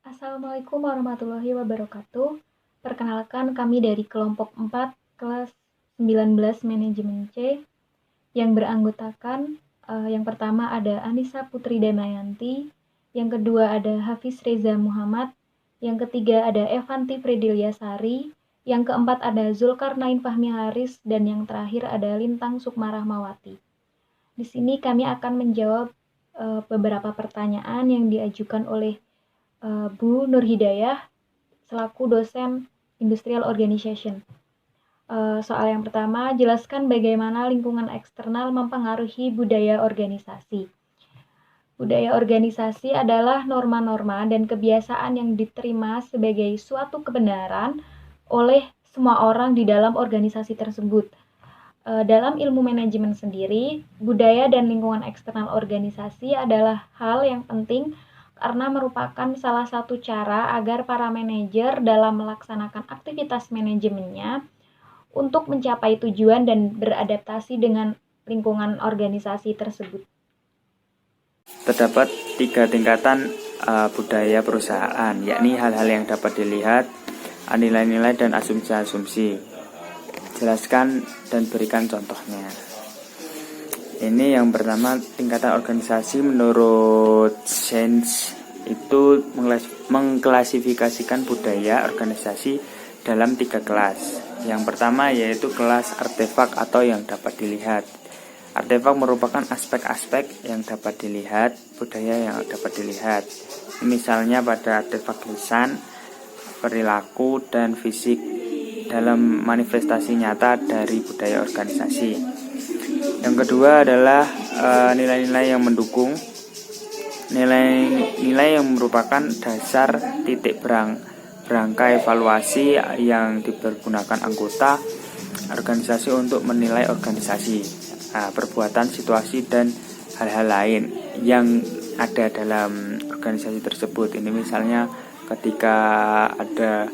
Assalamualaikum warahmatullahi wabarakatuh. Perkenalkan kami dari kelompok 4 kelas 19 Manajemen C yang beranggotakan yang pertama ada Anissa Putri Damayanti, yang kedua ada Hafiz Reza Muhammad, yang ketiga ada Evanti Fredilyasari, yang keempat ada Zulkarnain Fahmi Haris, dan yang terakhir ada Lintang Sukma Rahmawati. Di sini kami akan menjawab beberapa pertanyaan yang diajukan oleh Bu Nur Hidayah selaku dosen Industrial Organization. Soal yang pertama, jelaskan bagaimana lingkungan eksternal mempengaruhi budaya organisasi. Budaya organisasi adalah norma-norma dan kebiasaan yang diterima sebagai suatu kebenaran oleh semua orang di dalam organisasi tersebut. Dalam ilmu manajemen sendiri, budaya dan lingkungan eksternal organisasi adalah hal yang penting karena merupakan salah satu cara agar para manajer dalam melaksanakan aktivitas manajemennya untuk mencapai tujuan dan beradaptasi dengan lingkungan organisasi tersebut. Terdapat 3 tingkatan budaya perusahaan, yakni hal-hal yang dapat dilihat, nilai-nilai dan asumsi-asumsi. Jelaskan dan berikan contohnya. Ini yang pertama, tingkatan organisasi menurut Sains itu mengklasifikasikan budaya organisasi dalam 3 kelas. Yang pertama yaitu kelas artefak atau yang dapat dilihat. Artefak merupakan aspek-aspek yang dapat dilihat, budaya yang dapat dilihat. Misalnya pada artefak lisan, perilaku, dan fisik dalam manifestasi nyata dari budaya organisasi. Yang kedua adalah nilai-nilai yang mendukung. Nilai-nilai yang merupakan dasar titik berangka evaluasi yang dipergunakan anggota organisasi untuk menilai organisasi, perbuatan, situasi, dan hal-hal lain yang ada dalam organisasi tersebut. Ini misalnya ketika ada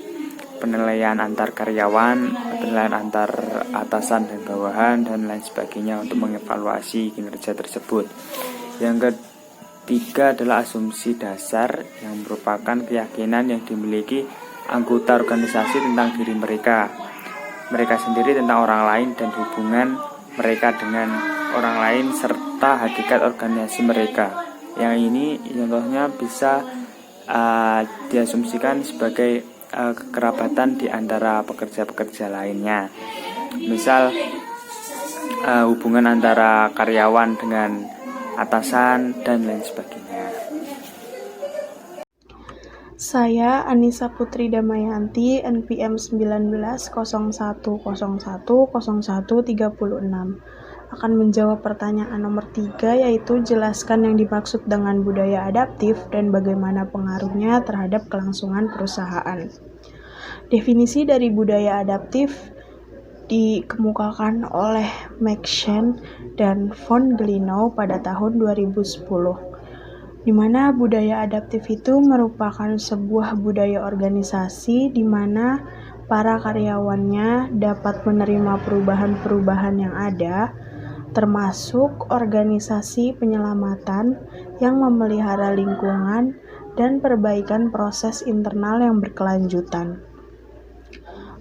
penilaian antar karyawan, penilaian antar atasan dan bawahan, dan lain sebagainya untuk mengevaluasi kinerja tersebut. Yang ketiga adalah asumsi dasar yang merupakan keyakinan yang dimiliki anggota organisasi tentang diri mereka sendiri, tentang orang lain, dan hubungan mereka dengan orang lain, serta hakikat organisasi mereka. Yang ini contohnya bisa diasumsikan sebagai kekerabatan di antara pekerja-pekerja lainnya. Misal hubungan antara karyawan dengan atasan dan lain sebagainya. Saya Anissa Putri Damayanti, NPM 1901010136, akan menjawab pertanyaan nomor 3, yaitu jelaskan yang dimaksud dengan budaya adaptif dan bagaimana pengaruhnya terhadap kelangsungan perusahaan. Definisi dari budaya adaptif dikemukakan oleh McShane dan von Glinow pada tahun 2010, di mana budaya adaptif itu merupakan sebuah budaya organisasi di mana para karyawannya dapat menerima perubahan-perubahan yang ada, termasuk organisasi penyelamatan yang memelihara lingkungan dan perbaikan proses internal yang berkelanjutan.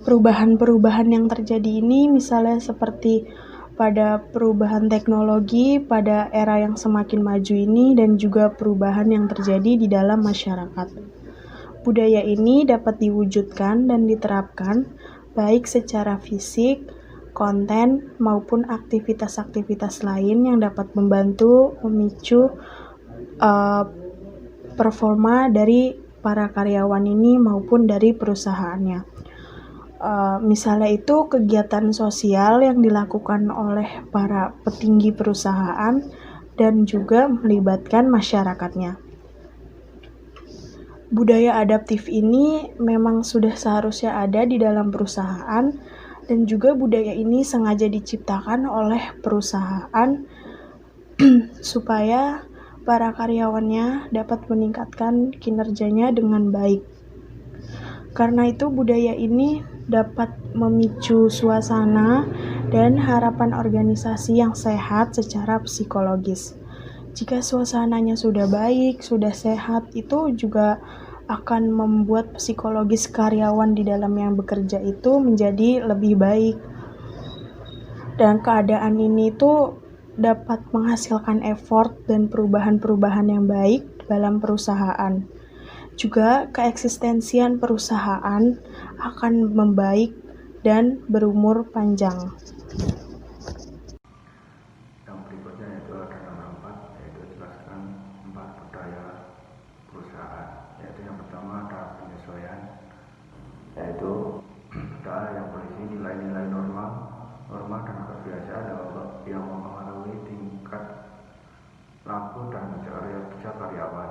Perubahan-perubahan yang terjadi ini misalnya seperti pada perubahan teknologi pada era yang semakin maju ini, dan juga perubahan yang terjadi di dalam masyarakat. Budaya ini dapat diwujudkan dan diterapkan baik secara fisik, konten, maupun aktivitas-aktivitas lain yang dapat membantu memicu performa dari para karyawan ini maupun dari perusahaannya. Misalnya itu kegiatan sosial yang dilakukan oleh para petinggi perusahaan dan juga melibatkan masyarakatnya. Budaya adaptif ini memang sudah seharusnya ada di dalam perusahaan, dan juga budaya ini sengaja diciptakan oleh perusahaan supaya para karyawannya dapat meningkatkan kinerjanya dengan baik. Karena itu budaya ini dapat memicu suasana dan harapan organisasi yang sehat secara psikologis. Jika suasananya sudah baik, sudah sehat, itu juga akan membuat psikologis karyawan di dalam yang bekerja itu menjadi lebih baik. Dan keadaan ini tuh dapat menghasilkan effort dan perubahan-perubahan yang baik dalam perusahaan. Juga keeksistensian perusahaan akan membaik dan berumur panjang. Yang berikutnya yaitu ada nomor 4, yaitu jelaskan 4 budaya perusahaan. Yaitu yang pertama ada penyesuaian, yaitu budaya yang berisi nilai-nilai norma dan kebiasaan yang mempengaruhi tingkat laku dan kerja karyawan.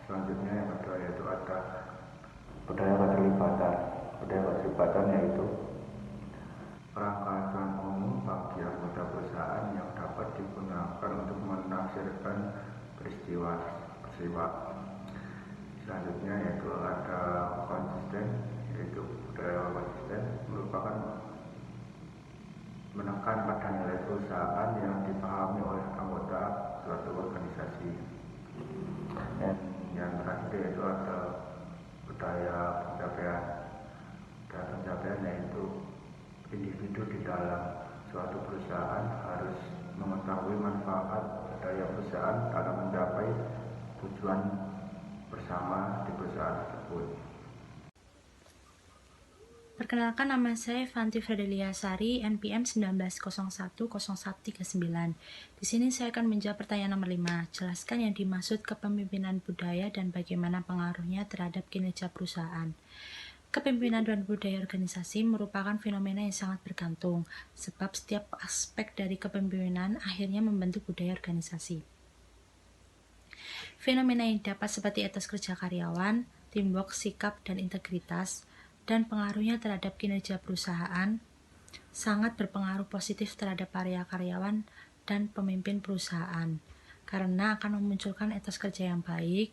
Selanjutnya yang kedua yaitu ada budaya keterlibatan. Budaya keterlibatan yaitu kerangka acuan umum bagi anggota perusahaan yang dapat digunakan untuk menafsirkan peristiwa. Selanjutnya yaitu ada konsisten, yaitu budaya konsisten merupakan menekan pada nilai perusahaan yang dipahami oleh anggota suatu organisasi. Dan yang terakhir yaitu ada budaya pencapaian. Budaya pencapaian yaitu individu di dalam suatu perusahaan harus mengetahui manfaat daya perusahaan dalam mencapai tujuan bersama di perusahaan tersebut. Perkenalkan, nama saya Fanti Fredelia Sari, NPM 19010139. Di sini saya akan menjawab pertanyaan nomor 5. Jelaskan yang dimaksud kepemimpinan budaya dan bagaimana pengaruhnya terhadap kinerja perusahaan. Kepemimpinan dan budaya organisasi merupakan fenomena yang sangat bergantung, sebab setiap aspek dari kepemimpinan akhirnya membentuk budaya organisasi. Fenomena yang dapat seperti etos kerja karyawan, teamwork, sikap, dan integritas, dan pengaruhnya terhadap kinerja perusahaan sangat berpengaruh positif terhadap para karyawan dan pemimpin perusahaan, karena akan memunculkan etos kerja yang baik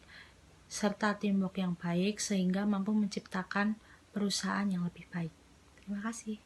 serta teamwork yang baik sehingga mampu menciptakan perusahaan yang lebih baik. Terima kasih.